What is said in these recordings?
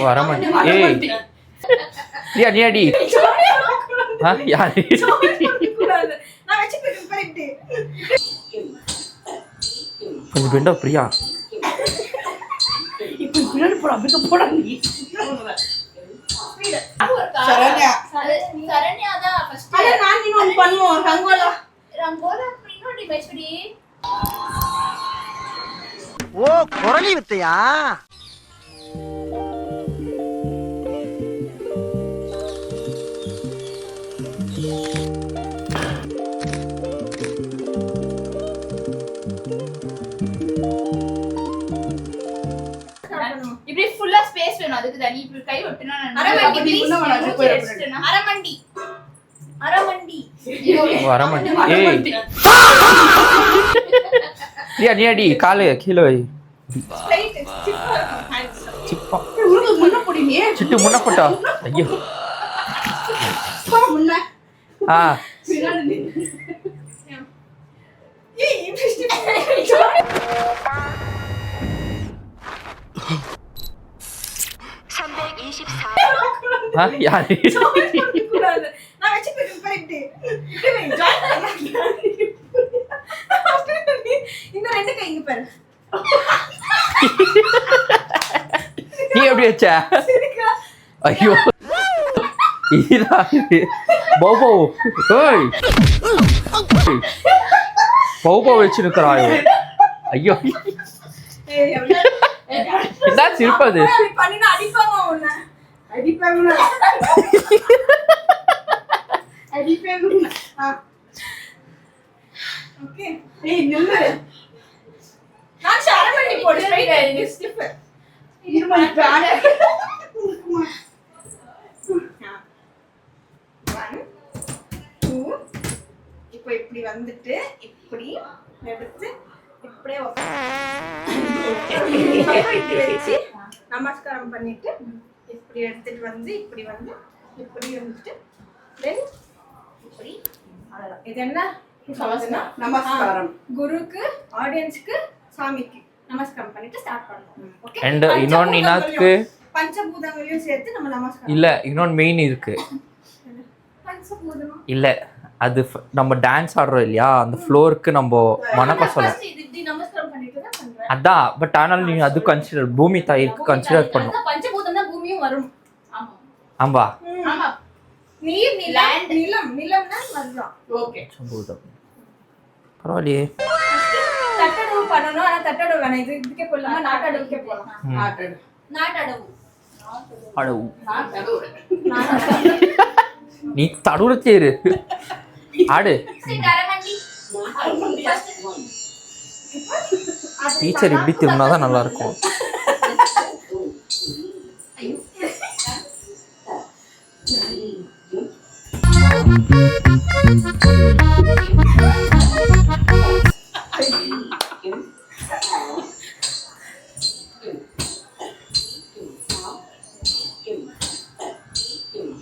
வரமாட்டேன். ஏய் நீ அடி. யாரு கொஞ்சம் பெண்டா பிரியா. ஓ குரலி வித்தையா? இப்படி ஃபுல்லா ஸ்பேஸ் வேணும். அதுக்கு தான் நீ இப்படி கை ஒட்டுனா அரமண்டி ப்ளீஸ். அரமண்டி அரமண்டி வரமாட்டேன். ஏய் நீ அடி. காலு கீழே வை. சிப்பா சிட்டு முன்ன போட்டா. ஐயோ யாரு நீ எப்படி வச்ச? ஐயோ பௌபௌ பௌபௌ வச்சு நிற்கிறாயோ. ஐயோ என்ன சிரிப்பது? இப்போ இப்படி வந்துட்டு இப்படி எடுத்து இப்படியே வச்சு நமஸ்காரம் பண்ணிட்டு இப்படி எடுத்துட்டு வந்து இப்படி வந்து இப்படி வந்துட்டு தென் இப்படி அவ்வளவுதான். இது என்ன நமஸ்காரம்? குருக்கு, ஆடியன்ஸ்க்கு, சாமிக்கு நமஸ்காரம் பண்ணிட்டு ஸ்டார்ட் பண்ணணும். ஓகே. அண்ட் இன்னொன்னு இனாக்கு பஞ்சபூதங்களையும் சேர்த்து நம்ம நமஸ்காரம். இல்ல இன்னொன்னு மெயின் இருக்கு. பஞ்சபூதம் இல்ல அது நம்ம டான்ஸ் ஆடுறோம் இல்லையா, அந்த ஃப்ளோருக்கு நம்ம வணக்கம் சொல்லணும். நமஸ்காரம் பண்ணிட்டு தான் பண்றேன். அதான் பட் ஆனால் நீ அது கன்சிடர் பூமி தாயிற்கு கன்சிடர் பண்ணணும். பஞ்சபூதம்னா பூமியும் வரும். ஆமா ஆமா ஆமா. நீர் நிலம் நிலம் நிலம்னா வர்றோம். ஓகே. பஞ்சபூதம் பரவாயில்லையே. தட்டடவு பண்ணனும். ஆனா தட்டடவு வேணாம். இதுக்கே போலாமா? நாட்டடவுக்கே போலாம். நாட்டடவு நாட்டடவு அடவு நீ தடுற சேரு ஆடு. டீச்சர் இப்படி திரும்பினாதான் நல்லா இருக்கும்.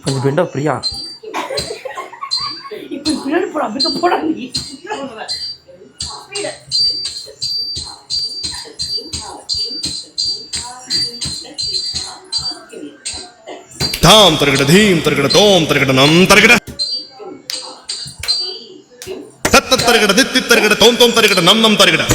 கொஞ்சம் பெண்டா பிரியா. தாம் தரகட தீம் தரகட தோம் தரகட நம் தரகட தத்த தரகட தித்தி தரகட தோம் தோம் தரகட நம் நம் தரகட.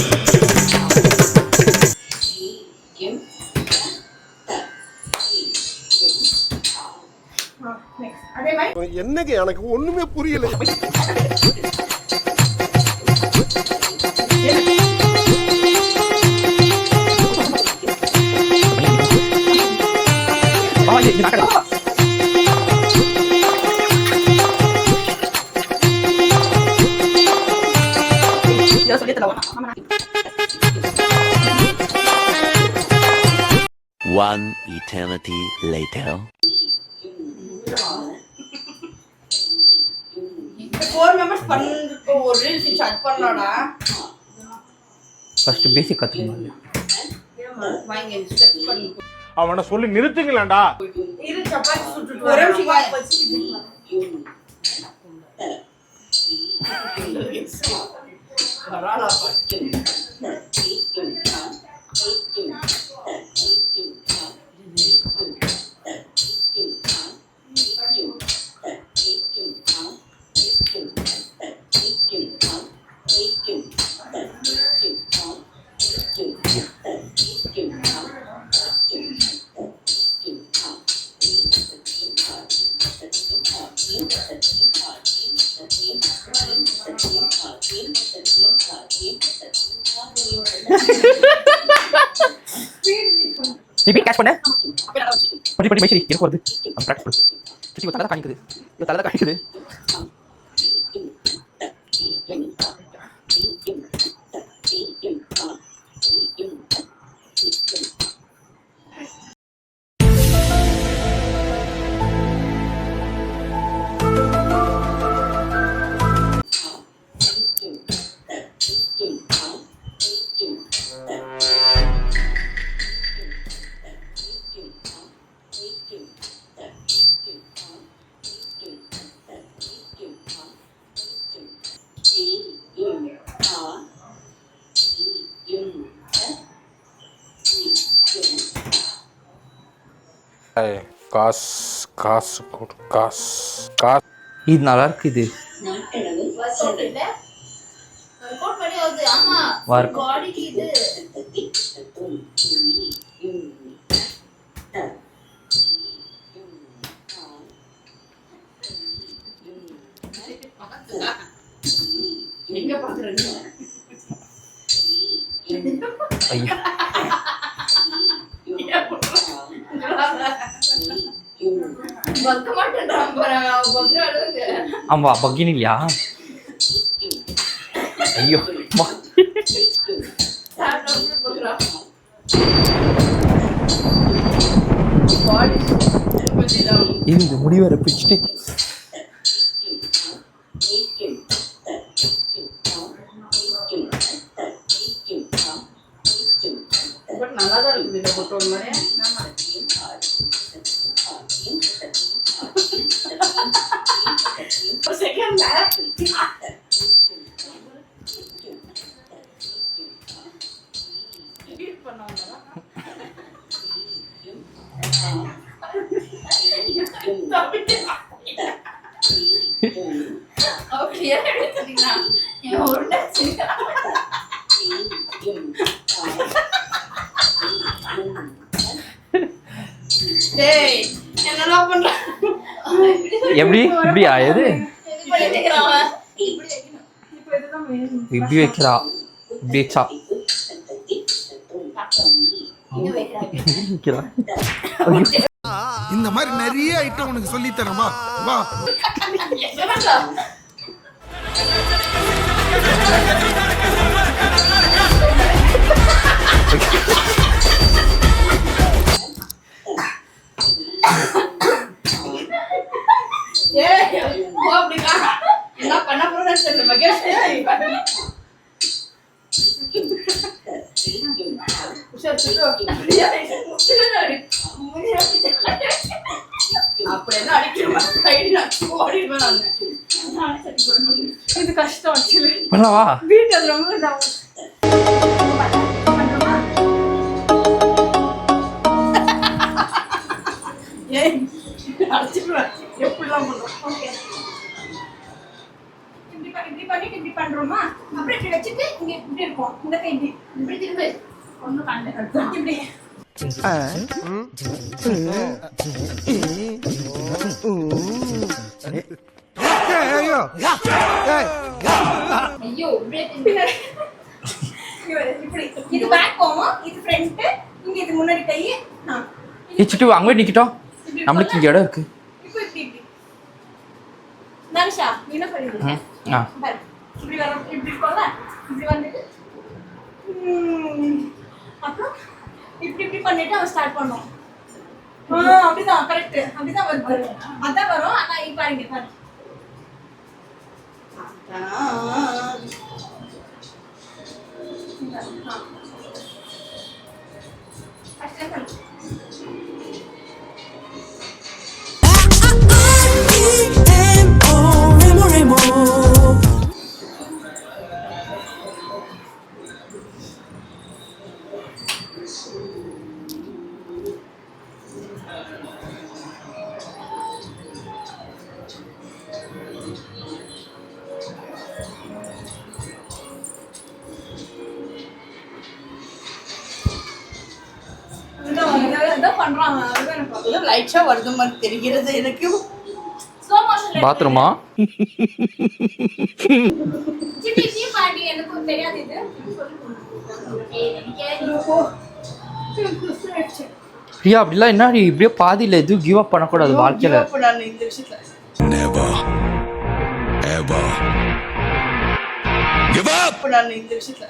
என்னங்க எனக்கு ஒண்ணுமே புரியல. One eternity later. 4 members பண்ணனும். ஒரு ரீல்ஸ் ஸ்டார்ட் பண்ணலாம்டா. ஃபர்ஸ்ட் பேசிக் கத்துக்கணும். வாங்க ஸ்டெப் பண்ணு. அவனை சொல்லி நிறுத்துங்களேன்டா. இரு சப்பாத்தி சுட்டுட்டு ஒரே நிமிஷம் வச்சு. கராலா பாட்டு. ரிப்பீட் கேட்ச் பண்ணு. படி மைசரி எனக்கு வருது. நம்ம பிராக்டிஸ் பண்ணு. சிச்சி தலை காணிக்குது. தலை காணிக்குது. காசு கொடு காசு. இது நல்லா இருக்கு. இது வர்க் இல்ல வர்க் பண்ணி வருது. ஆமா Work. பாடிக்கு இது எங்க பாக்குறீங்க? ஐயோ வர்க் மாட்டேன்றான் போறாங்க. அவங்க அழுவுங்க. ஆமா பக்கினி இல்லையா? ஐயோ வா. சாப்பிட்டு போறா. பாடி கொஞ்சம் இது முடி வர பிடிச்சிட்டு பட் நல்லா தான் இருக்குது இந்த போட்டோ மாதிரி. ஒரு செகண்ட் என்னெல்லாம் பண்ற எப்படி இப்படியா? எது இப்படி வைக்கிறா? இப்படி வச்சா வைக்கிறா. இந்த மாதிரி நிறைய ஐட்டம் உனக்கு சொல்லி தரமா? வா. என்ன பண்ண போறேன்னு தெரியல மகேஷ். அப்படியெல்லாம் அடிக்கிறேன். இது கஷ்டம் ஆக்சுவலி. பண்ணவா? வீட்டு அது ரொம்ப இதாகும். எப்படிலாம் பண்றோம்? இப்படி பண்ணிட்டு இப்படி பண்றோமா? அப்புறம் இப்படி வச்சுட்டு இங்க இப்படி இருக்கும். இந்த கை இப்படி இப்படி திரும்ப ஒன்னும் காண்ட இப்படி. ஐயோ ஐயோ இப்படி இப்படி இது பேக் போவோம், இது ஃப்ரண்ட், இங்க இது முன்னாடி கை. சிட்டு அங்கே நிக்கிட்டோம். நம்மளுக்கு இங்க இடம் இருக்கு. இப்போ இப்படி இப்படி நரிஷா நீ என்ன பண்ணுவீங்க? பாரு இப்படி வர இப்படி இருக்கும்ல, இப்படி வந்துட்டு அப்புறம் இப்படி இப்படி பண்ணிட்டு அவன் ஸ்டார்ட் பண்ணுவோம். அப்படிதான் கரெக்ட், அப்படிதான் வருது. அதான் வரும். ஆனா இப்ப பாருங்க பாரு. ஏதோ பண்றாங்க அதுதான் எனக்கு பார்த்து லைட்டா வருது மாதிரி தெரிகிறது எனக்கு. ஸ்லோ மோஷன்ல பாத்ரூமா? சிட்டி ஜி பாட்டி எனக்கு தெரியாது இது பிரியா அப்படிலாம் என்ன இப்படியே பாதியில் எதுவும் கிவ் அப் பண்ணக்கூடாது வாழ்க்கையில். இப்ப நான் இந்த விஷயத்துல இப்ப நான் இந்த விஷயத்துல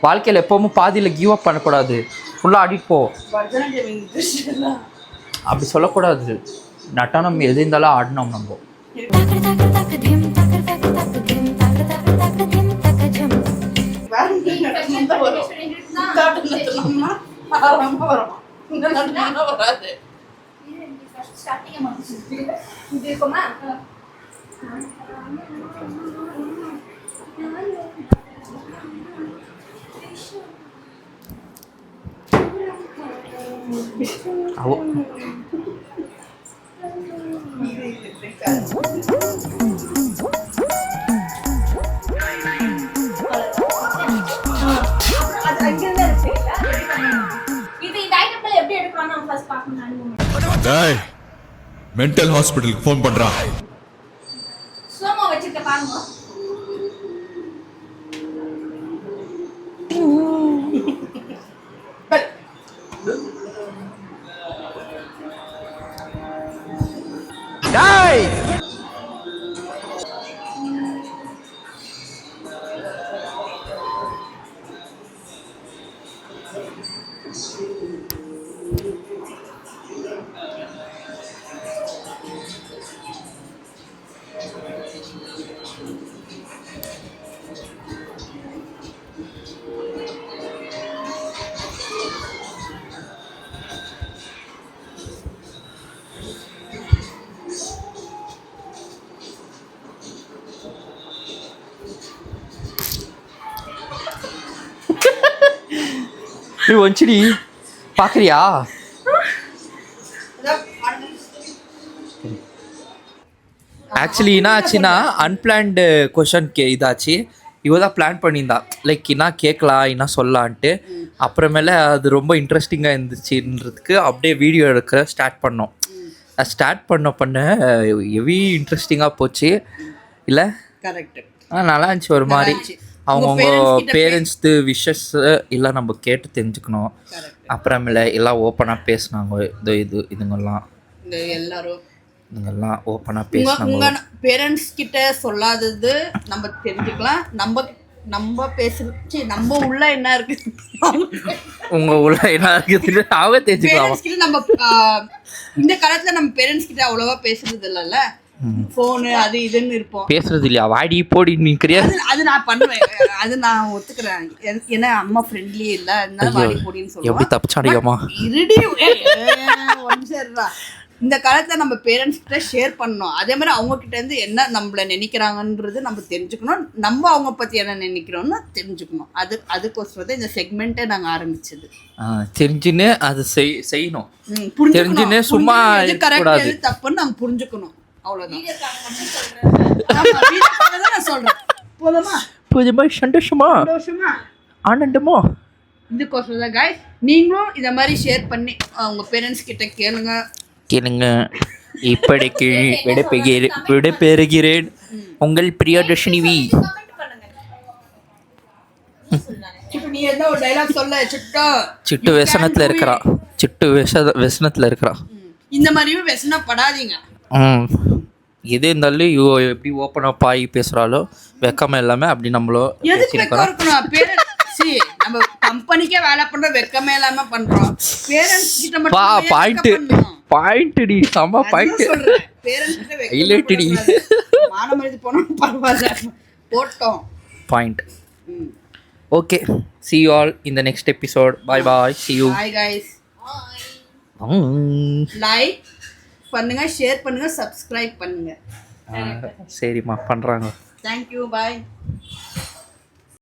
வாழ்க்கையில் எப்பவும் பாதியில் கிவ் அப் பண்ணக்கூடாது. ஃபுல்லாக ஆடிட்டு போ. பரதநாட்டியம் இந்த விஷயத்துல அப்படி சொல்லக்கூடாது. நட்டானம் எது இருந்தாலும் ஆடணும் நம்ம. வேற நடந்து வரும். காட்டு நடத்தணும்னா ஆரம்பமா வரும். இந்த நடத்தணும்னா வராது. இது இருக்குமா அவோ அது அங்கிருந்தே இருக்கு இது இந்த ஐட்டம்ல எப்படி எடுக்கறானோ நம்ம ஃபர்ஸ்ட் பார்க்கணும். டேய் மென்டல் ஹாஸ்பிடலுக்கு ஃபோன் பண்றா. ஸ்லோமோ வச்சிருக்க பாருங்க. டேய் நீ வஞ்சிடி பார்க்குறியா? ஆக்சுவலி என்ன ஆச்சுன்னா அன்பிளான்டு கொஷன் இதாச்சு. இவ தான் பிளான் பண்ணியிருந்தா லைக் என்ன கேட்கலாம் என்ன சொல்லலான்ட்டு. அப்புறமேல அது ரொம்ப இன்ட்ரெஸ்டிங்காக இருந்துச்சுன்றதுக்கு அப்படியே வீடியோ எடுக்க ஸ்டார்ட் பண்ணோம். ஸ்டார்ட் பண்ண ஹெவி இன்ட்ரெஸ்டிங்காக போச்சு இல்லை? கரெக்ட். நல்லா இருந்துச்சு ஒரு மாதிரி. அவங்கவுங்க பேரண்ட்ஸ்து விஷஸ் எல்லாம் நம்ம கேட்டு தெரிஞ்சுக்கணும். அப்புறமேல எல்லாம் ஓப்பனாக பேசினாங்க. இதுங்கெல்லாம் இதுங்கெல்லாம் ஓப்பனாக பேசினாங்க. உங்க பேரண்ட்ஸ் கிட்ட சொல்லாதது நம்ம தெரிஞ்சுக்கலாம். நம்ம பேசுறது நம்ம உள்ள என்ன இருக்கு, உங்க உள்ள என்ன இருக்குது அவங்க தெரிஞ்சுக்கலாம். நம்ம இந்த காலத்துல நம்ம பேரண்ட்ஸ் கிட்ட அவ்வளவா பேசுறது இல்லைல்ல. போனு அது இதுன்னு இருப்போம். பேசுறது இல்லையா? வாடி போடி நிக்கிறியா? அது நான் பண்ணுவேன். அது நான் ஒத்துக்கிறேன். ஏன்னா அம்மா ஃப்ரெண்ட்லியே இல்ல, அதனால வாடி போடின்னு சொல்லுவேன். எப்படி தப்பிச்சாடியம்மா இருடி ஒன்சர்ரா. இந்த காலத்துல நம்ம பேரண்ட்ஸ் கிட்ட ஷேர் பண்ணணும். அதே மாதிரி அவங்க கிட்ட இருந்து என்ன நம்மள நினைக்கிறாங்கன்றது நம்ம தெரிஞ்சுக்கணும். நம்ம அவங்க பத்தி என்ன நினைக்கிறோம்னு தெரிஞ்சுக்கணும். அதுக்கோசரம் தான் இந்த செக்மெண்ட்டை நாங்க ஆரம்பிச்சது. தெரிஞ்சுன்னு அது செய்யணும். தெரிஞ்சுன்னு சும்மா எது தப்புன்னு நம்ம புரிஞ்சுக்கணும். அவ்வளவுதான் நான் சொல்றேன். போதுமா? போதுமா? சந்தோஷமா ஆனந்தமோ? இதுக்கோசரம் தான் guys, நீங்களும் இத மாதிரி ஷேர் பண்ணி உங்க பேரண்ட்ஸ் கிட்ட கேளுங்க. இப்படிக்கு விடைபெறுகிறேன் உங்கள் பிரியதர்ஷினி வி. இப்போ நீ என்ன ஒரு டயலாக் சொல்ல? சிட்டு व्यसனத்துல இருக்கறா. சிட்டு व्यसனத்துல இருக்கறா. இந்த மாதிரியும் व्यसனப்படாதீங்க. எது இருந்தாலும் எப்படி ஓப்பன் அப் ஆகி பேசுறாலோ வெக்கமே எல்லாமே அப்படி நம்மளோ எதுக்கு வெக்கம் இருக்கணும்? பேரண்ட்ஸ் நம்ம கம்பெனிக்கே வேலை பண்றோம், வெக்கமே இல்லாம பண்றோம். பேரண்ட்ஸ் கிட்ட மட்டும் பாயிண்ட் டி சம பாயிண்ட். பேரண்ட்ஸ் கிட்ட வெக்கம் ஹைலைட் டி. மானமரியாதை போனா பரவாயில்லை போட்டோம் point. Okay, see you all in the next episode. Bye bye, see you. Bye guys. Like பண்ணுங்க, ஷேர் பண்ணுங்க, சப்ஸ்கிரைப் பண்ணுங்க. சரிம்மா பண்றாங்க. Thank you, bye.